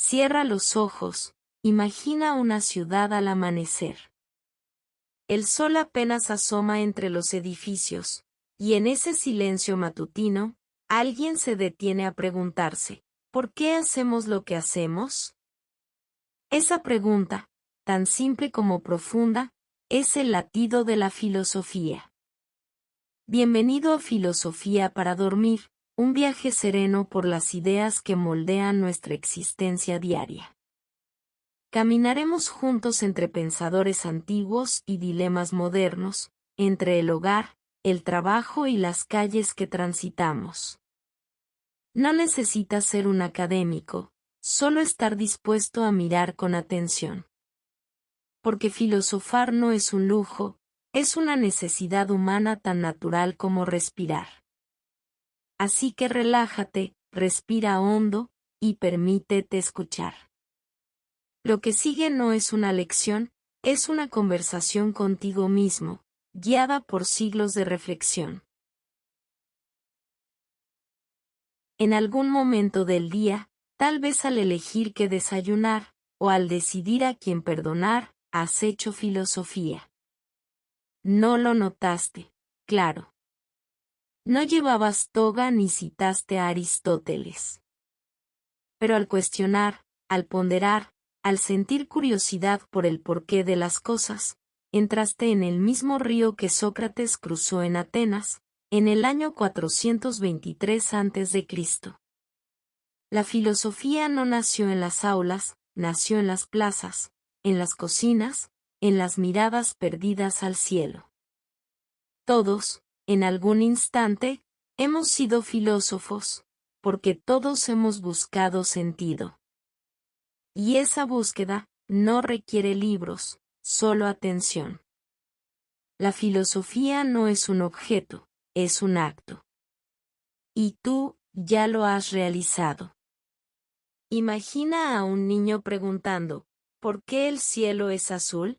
Cierra los ojos, imagina una ciudad al amanecer. El sol apenas asoma entre los edificios, y en ese silencio matutino, alguien se detiene a preguntarse, ¿por qué hacemos lo que hacemos? Esa pregunta, tan simple como profunda, es el latido de la filosofía. Bienvenido a Filosofía para Dormir, un viaje sereno por las ideas que moldean nuestra existencia diaria. Caminaremos juntos entre pensadores antiguos y dilemas modernos, entre el hogar, el trabajo y las calles que transitamos. No necesitas ser un académico, solo estar dispuesto a mirar con atención. Porque filosofar no es un lujo, es una necesidad humana tan natural como respirar. Así que relájate, respira hondo, y permítete escuchar. Lo que sigue no es una lección, es una conversación contigo mismo, guiada por siglos de reflexión. En algún momento del día, tal vez al elegir qué desayunar, o al decidir a quién perdonar, has hecho filosofía. No lo notaste, claro. No llevabas toga ni citaste a Aristóteles. Pero al cuestionar, al ponderar, al sentir curiosidad por el porqué de las cosas, entraste en el mismo río que Sócrates cruzó en Atenas, en el año 423 a.C. La filosofía no nació en las aulas, nació en las plazas, en las cocinas, en las miradas perdidas al cielo. Todos, en algún instante, hemos sido filósofos, porque todos hemos buscado sentido. Y esa búsqueda no requiere libros, solo atención. La filosofía no es un objeto, es un acto. Y tú ya lo has realizado. Imagina a un niño preguntando, ¿por qué el cielo es azul?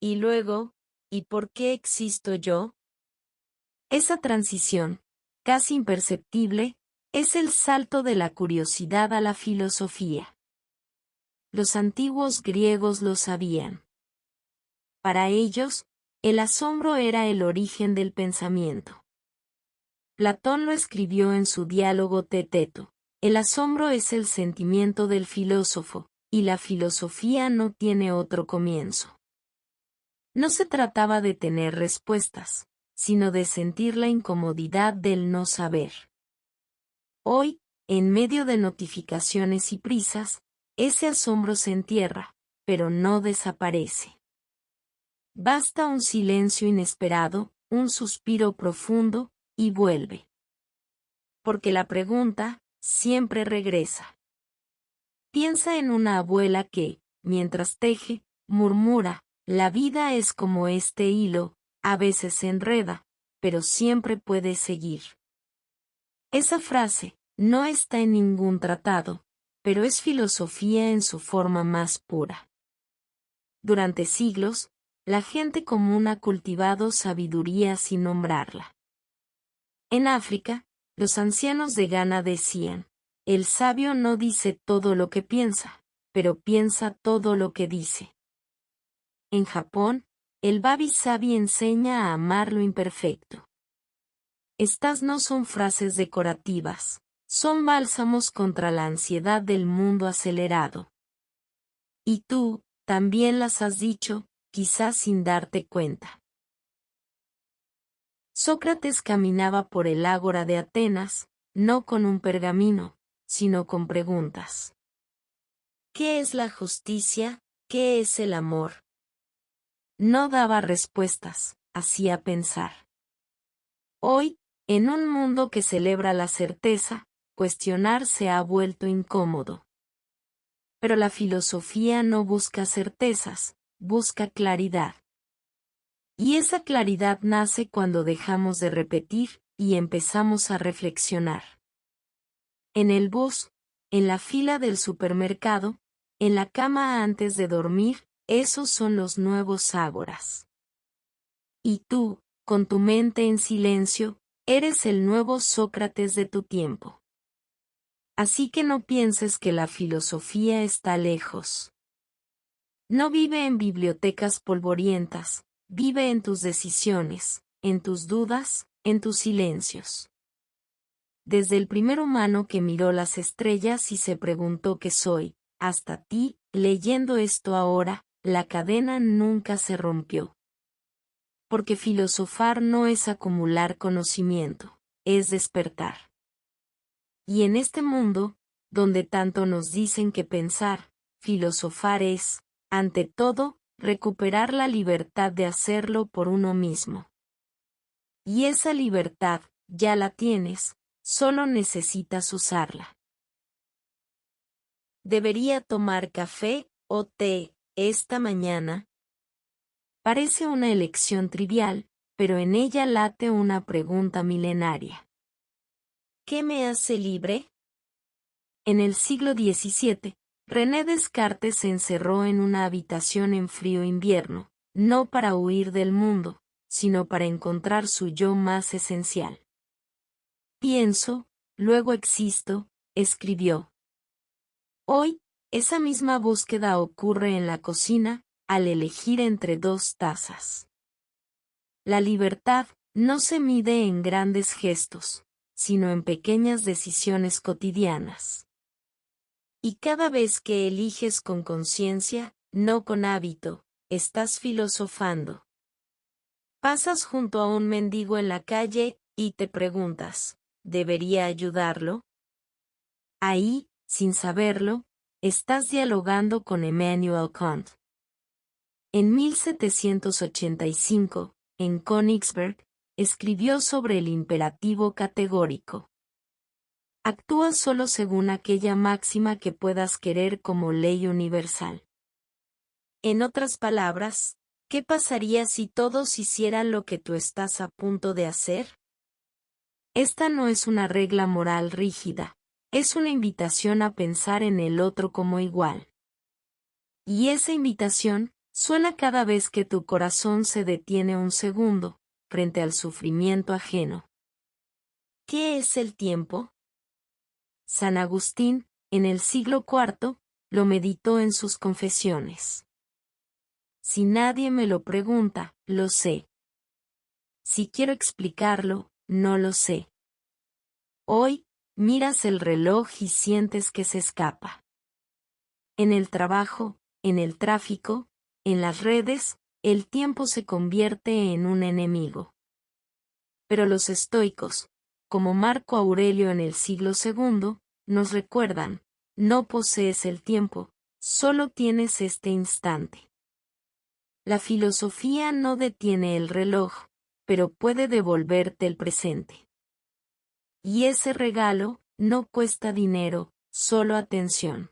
Y luego, ¿y por qué existo yo? Esa transición, casi imperceptible, es el salto de la curiosidad a la filosofía. Los antiguos griegos lo sabían. Para ellos, el asombro era el origen del pensamiento. Platón lo escribió en su diálogo Teteto. El asombro es el sentimiento del filósofo, y la filosofía no tiene otro comienzo. No se trataba de tener respuestas, sino de sentir la incomodidad del no saber. Hoy, en medio de notificaciones y prisas, ese asombro se entierra, pero no desaparece. Basta un silencio inesperado, un suspiro profundo, y vuelve. Porque la pregunta siempre regresa. Piensa en una abuela que, mientras teje, murmura, la vida es como este hilo, a veces se enreda, pero siempre puede seguir. Esa frase no está en ningún tratado, pero es filosofía en su forma más pura. Durante siglos, la gente común ha cultivado sabiduría sin nombrarla. En África, los ancianos de Ghana decían, el sabio no dice todo lo que piensa, pero piensa todo lo que dice. En Japón, el wabi-sabi enseña a amar lo imperfecto. Estas no son frases decorativas, son bálsamos contra la ansiedad del mundo acelerado. Y tú, también las has dicho, quizás sin darte cuenta. Sócrates caminaba por el ágora de Atenas, no con un pergamino, sino con preguntas. ¿Qué es la justicia? ¿Qué es el amor? No daba respuestas, hacía pensar. Hoy, en un mundo que celebra la certeza, cuestionar se ha vuelto incómodo. Pero la filosofía no busca certezas, busca claridad. Y esa claridad nace cuando dejamos de repetir y empezamos a reflexionar. En el bus, en la fila del supermercado, en la cama antes de dormir, esos son los nuevos ágoras. Y tú, con tu mente en silencio, eres el nuevo Sócrates de tu tiempo. Así que no pienses que la filosofía está lejos. No vive en bibliotecas polvorientas, vive en tus decisiones, en tus dudas, en tus silencios. Desde el primer humano que miró las estrellas y se preguntó qué soy, hasta ti, leyendo esto ahora, la cadena nunca se rompió. Porque filosofar no es acumular conocimiento, es despertar. Y en este mundo, donde tanto nos dicen que pensar, filosofar es, ante todo, recuperar la libertad de hacerlo por uno mismo. Y esa libertad, ya la tienes, solo necesitas usarla. ¿Debería tomar café o té esta mañana? Parece una elección trivial, pero en ella late una pregunta milenaria. ¿Qué me hace libre? En el siglo XVII, René Descartes se encerró en una habitación en frío invierno, no para huir del mundo, sino para encontrar su yo más esencial. Pienso, luego existo, escribió. Hoy, esa misma búsqueda ocurre en la cocina, al elegir entre dos tazas. La libertad no se mide en grandes gestos, sino en pequeñas decisiones cotidianas. Y cada vez que eliges con conciencia, no con hábito, estás filosofando. Pasas junto a un mendigo en la calle y te preguntas, ¿debería ayudarlo? Ahí, sin saberlo, estás dialogando con Emmanuel Kant. En 1785, en Königsberg, escribió sobre el imperativo categórico. Actúa solo según aquella máxima que puedas querer como ley universal. En otras palabras, ¿qué pasaría si todos hicieran lo que tú estás a punto de hacer? Esta no es una regla moral rígida, es una invitación a pensar en el otro como igual. Y esa invitación suena cada vez que tu corazón se detiene un segundo, frente al sufrimiento ajeno. ¿Qué es el tiempo? San Agustín, en el siglo IV, lo meditó en sus confesiones. Si nadie me lo pregunta, lo sé. Si quiero explicarlo, no lo sé. Hoy, miras el reloj y sientes que se escapa. En el trabajo, en el tráfico, en las redes, el tiempo se convierte en un enemigo. Pero los estoicos, como Marco Aurelio en el siglo II, nos recuerdan, no posees el tiempo, solo tienes este instante. La filosofía no detiene el reloj, pero puede devolverte el presente. Y ese regalo no cuesta dinero, solo atención.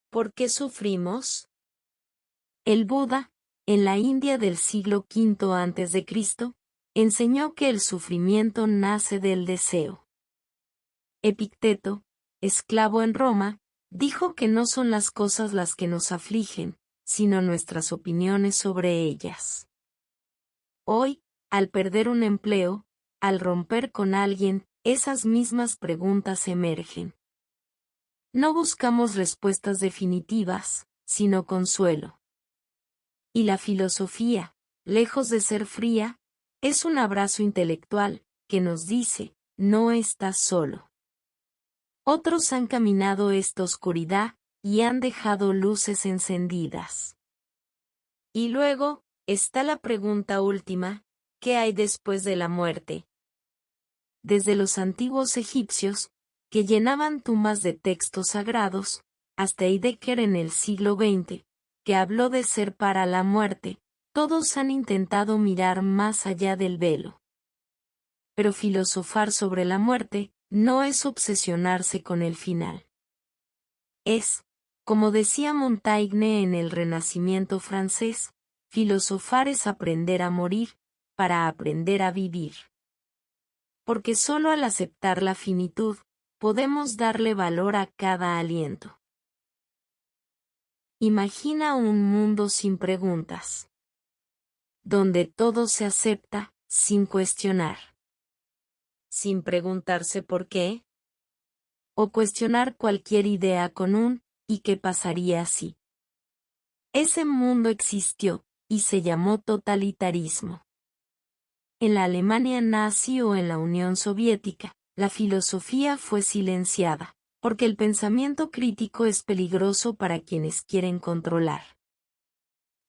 ¿Por qué sufrimos? El Buda, en la India del siglo V a.C., enseñó que el sufrimiento nace del deseo. Epicteto, esclavo en Roma, dijo que no son las cosas las que nos afligen, sino nuestras opiniones sobre ellas. Hoy, al perder un empleo, al romper con alguien, esas mismas preguntas emergen. No buscamos respuestas definitivas, sino consuelo. Y la filosofía, lejos de ser fría, es un abrazo intelectual, que nos dice, no estás solo. Otros han caminado esta oscuridad, y han dejado luces encendidas. Y luego, está la pregunta última, ¿qué hay después de la muerte? Desde los antiguos egipcios, que llenaban tumbas de textos sagrados, hasta Heidegger en el siglo XX, que habló de ser para la muerte, todos han intentado mirar más allá del velo. Pero filosofar sobre la muerte no es obsesionarse con el final. Es, como decía Montaigne en el Renacimiento francés, filosofar es aprender a morir, para aprender a vivir. Porque solo al aceptar la finitud, podemos darle valor a cada aliento. Imagina un mundo sin preguntas. Donde todo se acepta, sin cuestionar. Sin preguntarse por qué. o cuestionar cualquier idea con un ¿y qué pasaría si? Ese mundo existió, y se llamó totalitarismo. En la Alemania nazi o en la Unión Soviética, la filosofía fue silenciada, porque el pensamiento crítico es peligroso para quienes quieren controlar.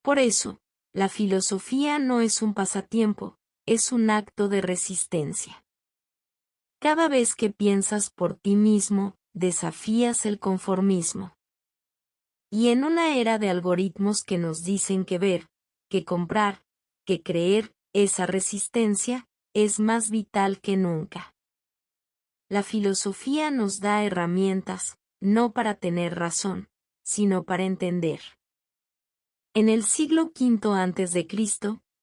Por eso, la filosofía no es un pasatiempo, es un acto de resistencia. Cada vez que piensas por ti mismo, desafías el conformismo. Y en una era de algoritmos que nos dicen que ver, que comprar, que creer, esa resistencia es más vital que nunca. La filosofía nos da herramientas, no para tener razón, sino para entender. En el siglo V a.C.,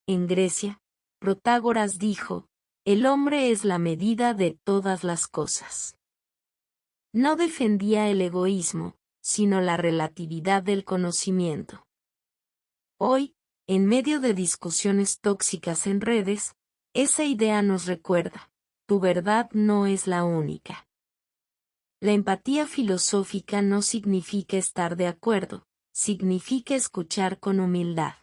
en Grecia, Protágoras dijo, el hombre es la medida de todas las cosas. No defendía el egoísmo, sino la relatividad del conocimiento. Hoy, en medio de discusiones tóxicas en redes, esa idea nos recuerda, tu verdad no es la única. La empatía filosófica no significa estar de acuerdo, significa escuchar con humildad.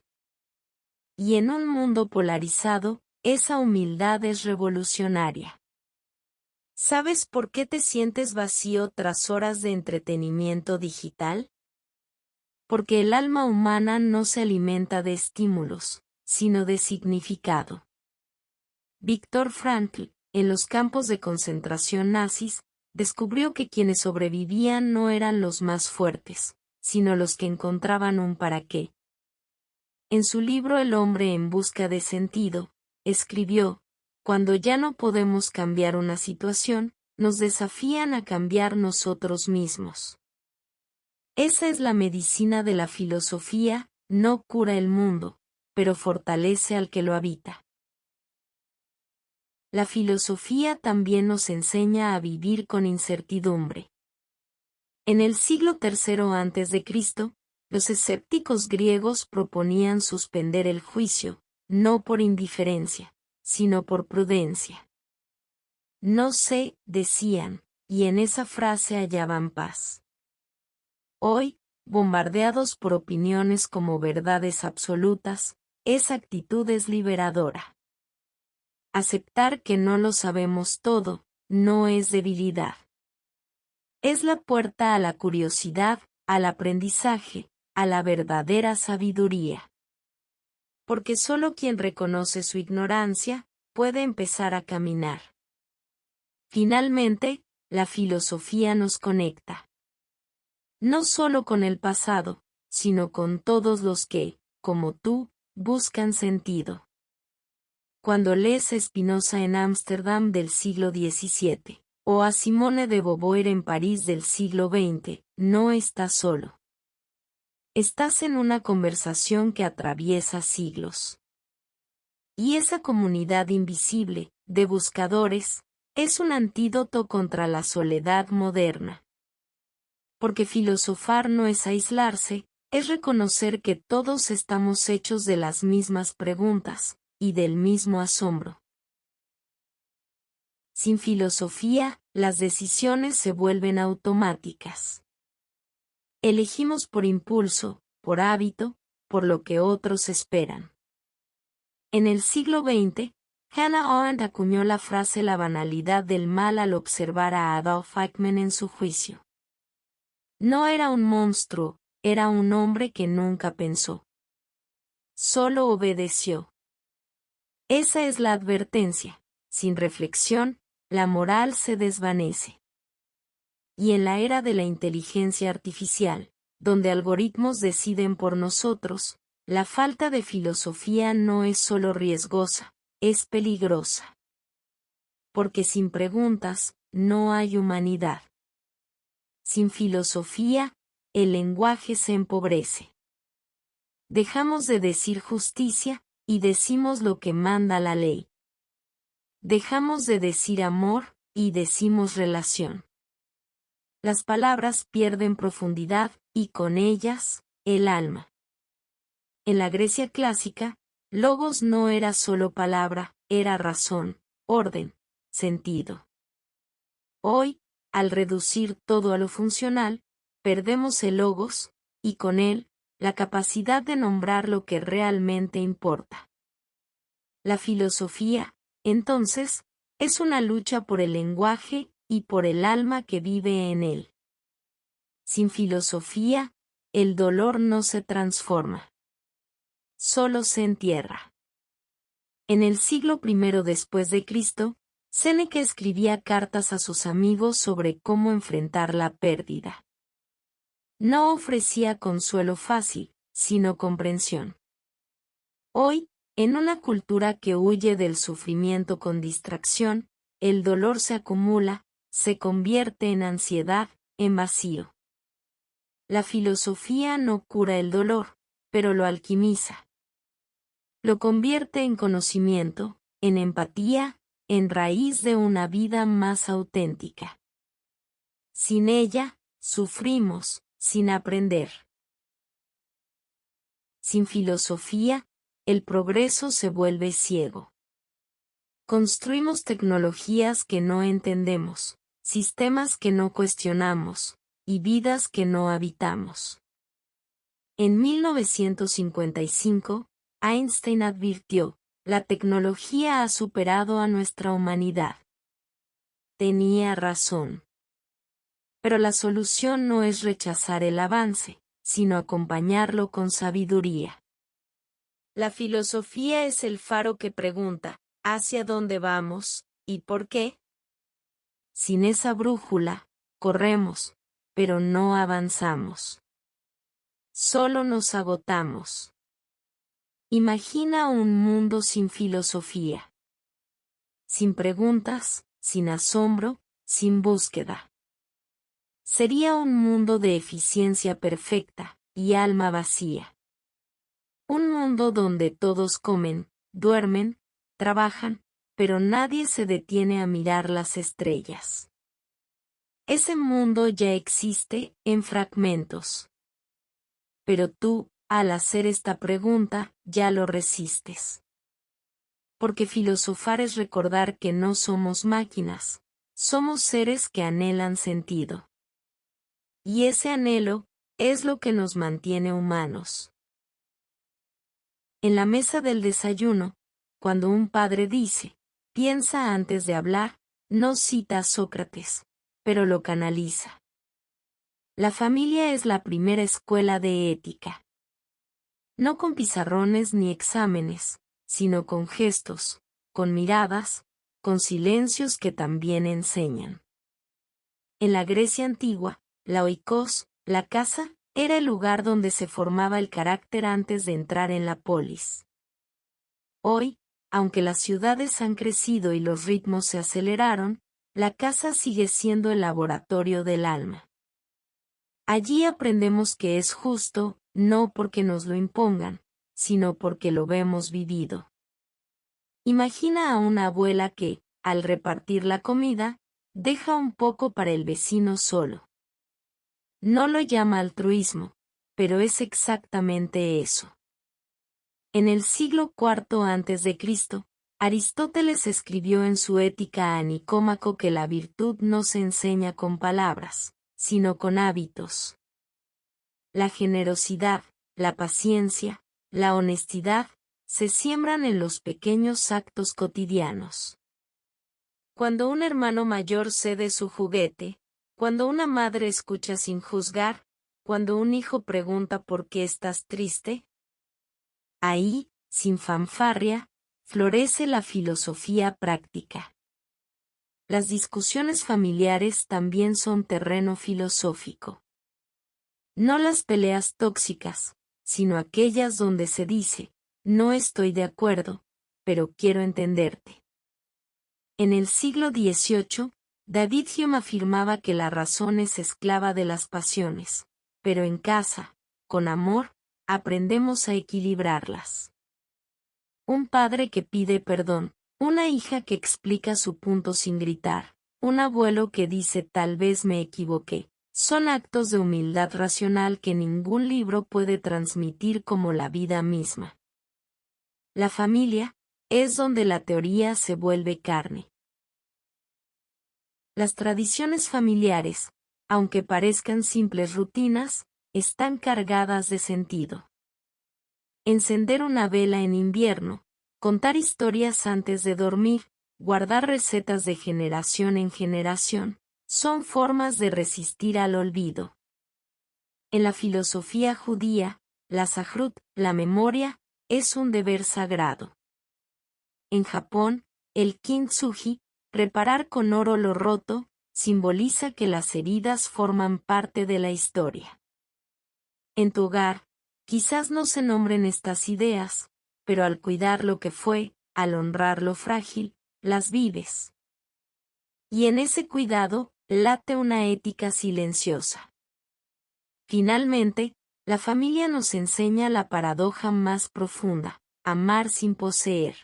Y en un mundo polarizado, esa humildad es revolucionaria. ¿Sabes por qué te sientes vacío tras horas de entretenimiento digital? Porque el alma humana no se alimenta de estímulos, sino de significado. Viktor Frankl, en los campos de concentración nazis, descubrió que quienes sobrevivían no eran los más fuertes, sino los que encontraban un para qué. En su libro El hombre en busca de sentido, escribió, cuando ya no podemos cambiar una situación, nos desafían a cambiar nosotros mismos. Esa es la medicina de la filosofía, no cura el mundo, pero fortalece al que lo habita. La filosofía también nos enseña a vivir con incertidumbre. En el siglo III a.C., los escépticos griegos proponían suspender el juicio, no por indiferencia, sino por prudencia. No sé, decían, y en esa frase hallaban paz. Hoy, bombardeados por opiniones como verdades absolutas, esa actitud es liberadora. Aceptar que no lo sabemos todo, no es debilidad. Es la puerta a la curiosidad, al aprendizaje, a la verdadera sabiduría. Porque solo quien reconoce su ignorancia, puede empezar a caminar. Finalmente, la filosofía nos conecta. No solo con el pasado, sino con todos los que, como tú, buscan sentido. Cuando lees a Spinoza en Ámsterdam del siglo XVII, o a Simone de Beauvoir en París del siglo XX, no estás solo. Estás en una conversación que atraviesa siglos. Y esa comunidad invisible, de buscadores, es un antídoto contra la soledad moderna. Porque filosofar no es aislarse, es reconocer que todos estamos hechos de las mismas preguntas, y del mismo asombro. Sin filosofía, las decisiones se vuelven automáticas. Elegimos por impulso, por hábito, por lo que otros esperan. En el siglo XX, Hannah Arendt acuñó la frase la banalidad del mal al observar a Adolf Eichmann en su juicio. No era un monstruo, era un hombre que nunca pensó. Solo obedeció. Esa es la advertencia. Sin reflexión, la moral se desvanece. Y en la era de la inteligencia artificial, donde algoritmos deciden por nosotros, la falta de filosofía no es solo riesgosa, es peligrosa. Porque sin preguntas, no hay humanidad. Sin filosofía, el lenguaje se empobrece. Dejamos de decir justicia, y decimos lo que manda la ley. Dejamos de decir amor, y decimos relación. Las palabras pierden profundidad, y con ellas, el alma. En la Grecia clásica, logos no era solo palabra, era razón, orden, sentido. Hoy, al reducir todo a lo funcional, perdemos el logos, y con él, la capacidad de nombrar lo que realmente importa. La filosofía, entonces, es una lucha por el lenguaje y por el alma que vive en él. Sin filosofía, el dolor no se transforma. Solo se entierra. En el siglo I después de Cristo, Séneca escribía cartas a sus amigos sobre cómo enfrentar la pérdida. No ofrecía consuelo fácil, sino comprensión. Hoy, en una cultura que huye del sufrimiento con distracción, el dolor se acumula, se convierte en ansiedad, en vacío. La filosofía no cura el dolor, pero lo alquimiza. Lo convierte en conocimiento, en empatía, en raíz de una vida más auténtica. Sin ella, sufrimos, sin aprender. Sin filosofía, el progreso se vuelve ciego. Construimos tecnologías que no entendemos, sistemas que no cuestionamos, y vidas que no habitamos. En 1955, Einstein advirtió, la tecnología ha superado a nuestra humanidad. Tenía razón. Pero la solución no es rechazar el avance, sino acompañarlo con sabiduría. La filosofía es el faro que pregunta, ¿hacia dónde vamos, y por qué? Sin esa brújula, corremos, pero no avanzamos. Solo nos agotamos. Imagina un mundo sin filosofía. Sin preguntas, sin asombro, sin búsqueda. Sería un mundo de eficiencia perfecta, y alma vacía. Un mundo donde todos comen, duermen, trabajan, pero nadie se detiene a mirar las estrellas. Ese mundo ya existe, en fragmentos. Pero tú, al hacer esta pregunta, ya lo resistes. Porque filosofar es recordar que no somos máquinas, somos seres que anhelan sentido. Y ese anhelo, es lo que nos mantiene humanos. En la mesa del desayuno, cuando un padre dice, piensa antes de hablar, no cita a Sócrates, pero lo canaliza. La familia es la primera escuela de ética. No con pizarrones ni exámenes, sino con gestos, con miradas, con silencios que también enseñan. En la Grecia antigua, la oikos, la casa, era el lugar donde se formaba el carácter antes de entrar en la polis. Hoy, aunque las ciudades han crecido y los ritmos se aceleraron, la casa sigue siendo el laboratorio del alma. Allí aprendemos que es justo, no porque nos lo impongan, sino porque lo vemos vivido. Imagina a una abuela que, al repartir la comida, deja un poco para el vecino solo. No lo llama altruismo, pero es exactamente eso. En el siglo IV a.C., Aristóteles escribió en su Ética a Nicómaco que la virtud no se enseña con palabras, sino con hábitos. La generosidad, la paciencia, la honestidad, se siembran en los pequeños actos cotidianos. Cuando un hermano mayor cede su juguete, cuando una madre escucha sin juzgar, cuando un hijo pregunta por qué estás triste, ahí, sin fanfarria, florece la filosofía práctica. Las discusiones familiares también son terreno filosófico. No las peleas tóxicas, sino aquellas donde se dice, no estoy de acuerdo, pero quiero entenderte. En el siglo XVIII, David Hume afirmaba que la razón es esclava de las pasiones, pero en casa, con amor, aprendemos a equilibrarlas. Un padre que pide perdón, una hija que explica su punto sin gritar, un abuelo que dice tal vez me equivoqué, son actos de humildad racional que ningún libro puede transmitir como la vida misma. La familia, es donde la teoría se vuelve carne. Las tradiciones familiares, aunque parezcan simples rutinas, están cargadas de sentido. Encender una vela en invierno, contar historias antes de dormir, guardar recetas de generación en generación, son formas de resistir al olvido. En la filosofía judía, la Sahrut, la memoria, es un deber sagrado. En Japón, el kintsugi, reparar con oro lo roto, simboliza que las heridas forman parte de la historia. En tu hogar, quizás no se nombren estas ideas, pero al cuidar lo que fue, al honrar lo frágil, las vives. Y en ese cuidado, late una ética silenciosa. Finalmente, la familia nos enseña la paradoja más profunda: amar sin poseer.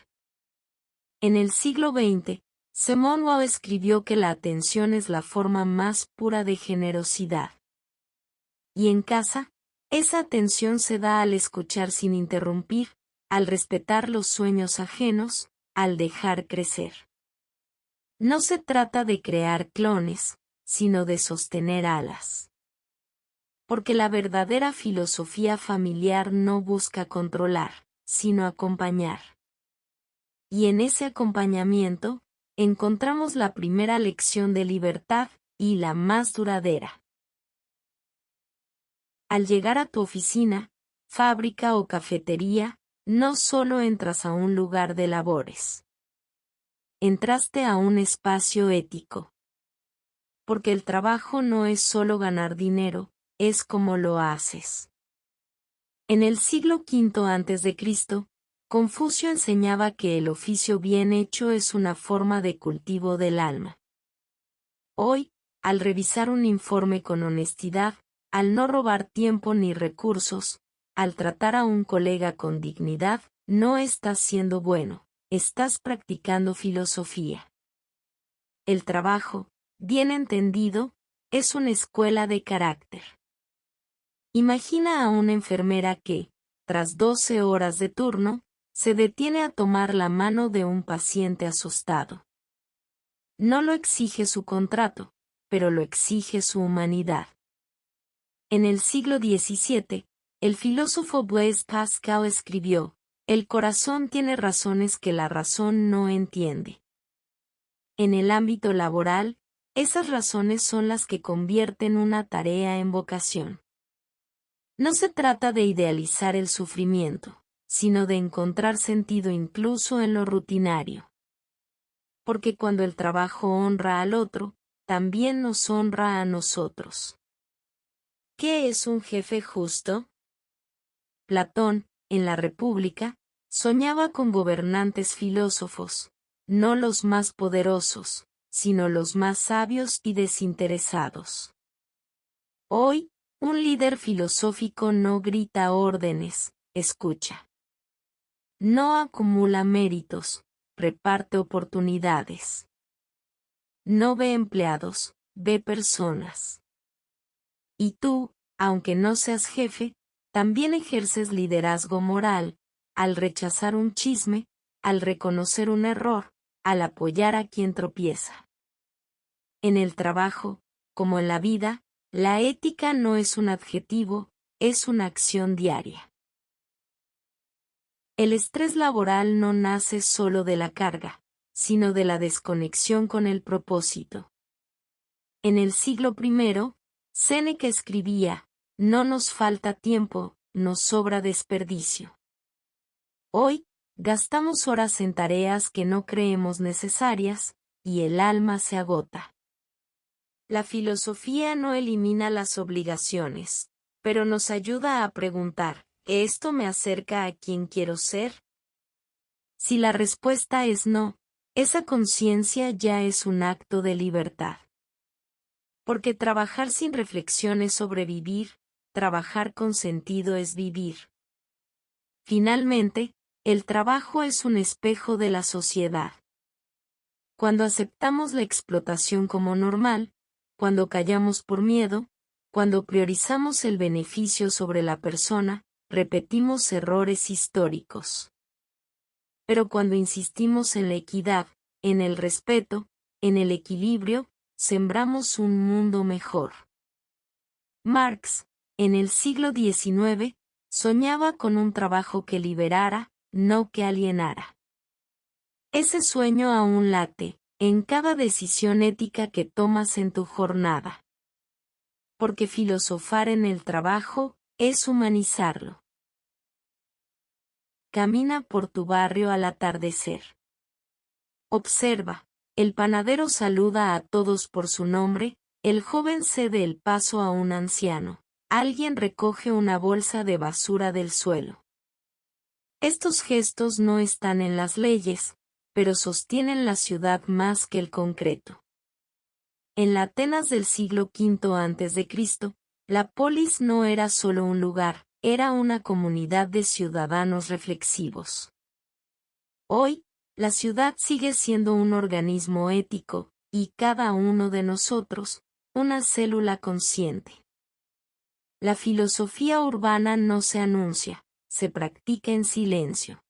En el siglo XX, Simone Weil escribió que la atención es la forma más pura de generosidad. Y en casa, esa atención se da al escuchar sin interrumpir, al respetar los sueños ajenos, al dejar crecer. No se trata de crear clones, sino de sostener alas. Porque la verdadera filosofía familiar no busca controlar, sino acompañar. Y en ese acompañamiento, encontramos la primera lección de libertad, y la más duradera. Al llegar a tu oficina, fábrica o cafetería, no solo entras a un lugar de labores. Entraste a un espacio ético. Porque el trabajo no es solo ganar dinero, es como lo haces. En el siglo V a.C., Confucio enseñaba que el oficio bien hecho es una forma de cultivo del alma. Hoy, al revisar un informe con honestidad, al no robar tiempo ni recursos, al tratar a un colega con dignidad, no estás siendo bueno, estás practicando filosofía. El trabajo, bien entendido, es una escuela de carácter. Imagina a una enfermera que, tras 12 horas de turno, se detiene a tomar la mano de un paciente asustado. No lo exige su contrato, pero lo exige su humanidad. En el siglo XVII, el filósofo Blaise Pascal escribió: "El corazón tiene razones que la razón no entiende". En el ámbito laboral, esas razones son las que convierten una tarea en vocación. No se trata de idealizar el sufrimiento, sino de encontrar sentido incluso en lo rutinario. Porque cuando el trabajo honra al otro, también nos honra a nosotros. ¿Qué es un jefe justo? Platón, en la República, soñaba con gobernantes filósofos, no los más poderosos, sino los más sabios y desinteresados. Hoy, un líder filosófico no grita órdenes, escucha. No acumula méritos, reparte oportunidades. No ve empleados, ve personas. Y tú, aunque no seas jefe, también ejerces liderazgo moral, al rechazar un chisme, al reconocer un error, al apoyar a quien tropieza. En el trabajo, como en la vida, la ética no es un adjetivo, es una acción diaria. El estrés laboral no nace solo de la carga, sino de la desconexión con el propósito. En el siglo I, Séneca escribía: "No nos falta tiempo, nos sobra desperdicio". Hoy, gastamos horas en tareas que no creemos necesarias, y el alma se agota. La filosofía no elimina las obligaciones, pero nos ayuda a preguntar: ¿esto me acerca a quien quiero ser? Si la respuesta es no, esa conciencia ya es un acto de libertad. Porque trabajar sin reflexión es sobrevivir, trabajar con sentido es vivir. Finalmente, el trabajo es un espejo de la sociedad. Cuando aceptamos la explotación como normal, cuando callamos por miedo, cuando priorizamos el beneficio sobre la persona, repetimos errores históricos. Pero cuando insistimos en la equidad, en el respeto, en el equilibrio, sembramos un mundo mejor. Marx, en el siglo XIX, soñaba con un trabajo que liberara, no que alienara. Ese sueño aún late, en cada decisión ética que tomas en tu jornada. Porque filosofar en el trabajo es humanizarlo. Camina por tu barrio al atardecer. Observa, el panadero saluda a todos por su nombre, el joven cede el paso a un anciano, alguien recoge una bolsa de basura del suelo. Estos gestos no están en las leyes, pero sostienen la ciudad más que el concreto. En la Atenas del siglo V a.C., la polis no era solo un lugar, era una comunidad de ciudadanos reflexivos. Hoy, la ciudad sigue siendo un organismo ético, y cada uno de nosotros, una célula consciente. La filosofía urbana no se anuncia, se practica en silencio.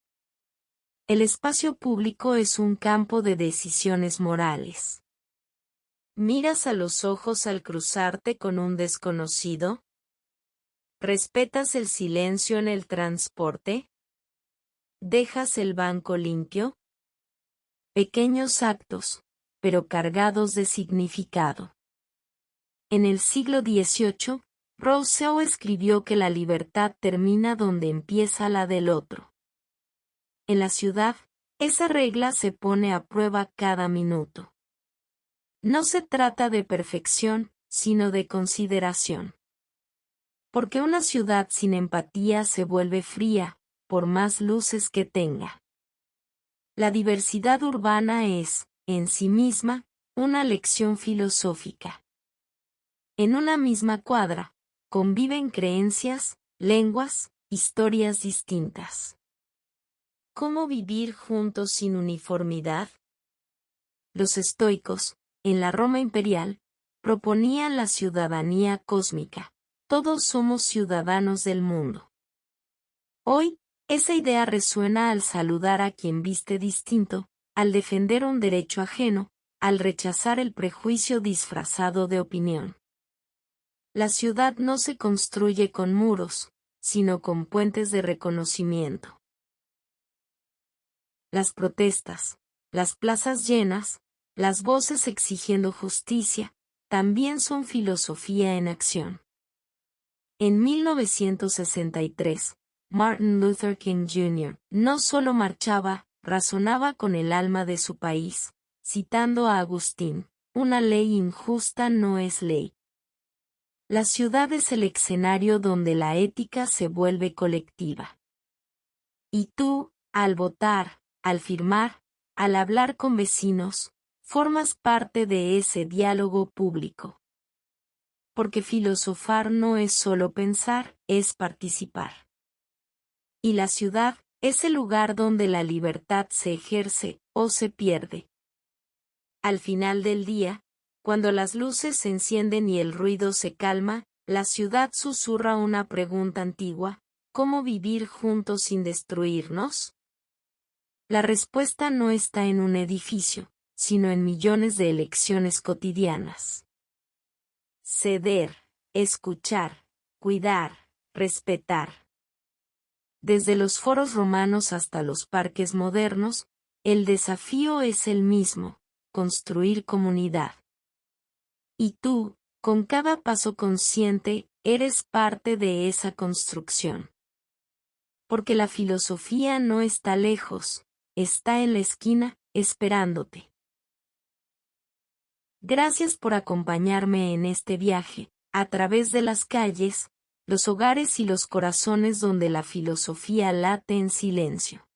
El espacio público es un campo de decisiones morales. ¿Miras a los ojos al cruzarte con un desconocido? ¿Respetas el silencio en el transporte? ¿Dejas el banco limpio? Pequeños actos, pero cargados de significado. En el siglo XVIII, Rousseau escribió que la libertad termina donde empieza la del otro. En la ciudad, esa regla se pone a prueba cada minuto. No se trata de perfección, sino de consideración. Porque una ciudad sin empatía se vuelve fría, por más luces que tenga. La diversidad urbana es, en sí misma, una lección filosófica. En una misma cuadra, conviven creencias, lenguas, historias distintas. ¿Cómo vivir juntos sin uniformidad? Los estoicos, en la Roma imperial, proponían la ciudadanía cósmica. Todos somos ciudadanos del mundo. Hoy, esa idea resuena al saludar a quien viste distinto, al defender un derecho ajeno, al rechazar el prejuicio disfrazado de opinión. La ciudad no se construye con muros, sino con puentes de reconocimiento. Las protestas, las plazas llenas, las voces exigiendo justicia, también son filosofía en acción. En 1963, Martin Luther King Jr. no solo marchaba, razonaba con el alma de su país, citando a Agustín, una ley injusta no es ley. La ciudad es el escenario donde la ética se vuelve colectiva. Y tú, al votar, al firmar, al hablar con vecinos, formas parte de ese diálogo público. Porque filosofar no es solo pensar, es participar. Y la ciudad es el lugar donde la libertad se ejerce o se pierde. Al final del día, cuando las luces se encienden y el ruido se calma, la ciudad susurra una pregunta antigua: ¿cómo vivir juntos sin destruirnos? La respuesta no está en un edificio, sino en millones de elecciones cotidianas. Ceder, escuchar, cuidar, respetar. Desde los foros romanos hasta los parques modernos, el desafío es el mismo: construir comunidad. Y tú, con cada paso consciente, eres parte de esa construcción. Porque la filosofía no está lejos, está en la esquina, esperándote. Gracias por acompañarme en este viaje, a través de las calles, los hogares y los corazones donde la filosofía late en silencio.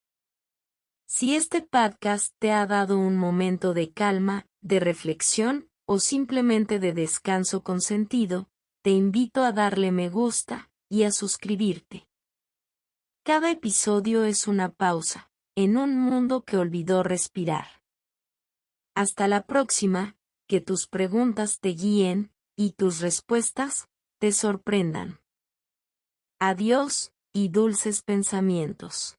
Si este podcast te ha dado un momento de calma, de reflexión, o simplemente de descanso con sentido, te invito a darle me gusta, y a suscribirte. Cada episodio es una pausa, en un mundo que olvidó respirar. Hasta la próxima. Que tus preguntas te guíen, y tus respuestas te sorprendan. Adiós, y dulces pensamientos.